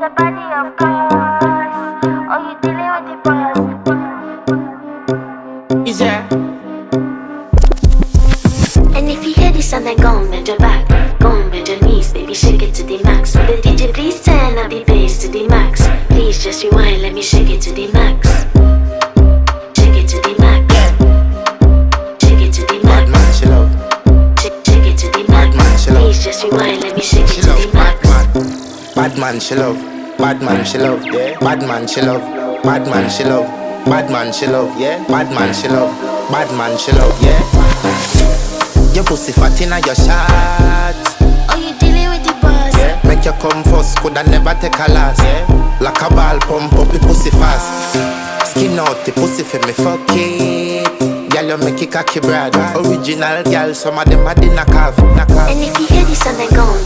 Potzarapani, of course. Oh, you dealing with the boss. Is there? And if you hear this song, then go and bend your back, go and bend your knees, baby, shake it to the max. Will the DJ please turn up the bass to the max? Please just rewind, let me shake it to the max. Shake it to the max. Shake it to the Bad max. man, she love. Shake it to the max. man, she love. Please just rewind, let me shake She it to love the bad max. man. Bad man, she love. Bad man, she love. Yeah. Bad man, she love. Bad man, she love. Bad man, she love. Yeah. Bad man, she love. Bad man, she love. Yeah. Your pussy fat inna your shots. Oh, you dealing with the boss. Yeah. Make you come first, coulda never take a last. Yeah. Like a ball pump up the pussy fast. Skin out the pussy for me fuck it. Girl, you make it cocky brother. Original girl, some of them a the knock off. And if you hear this song, then go and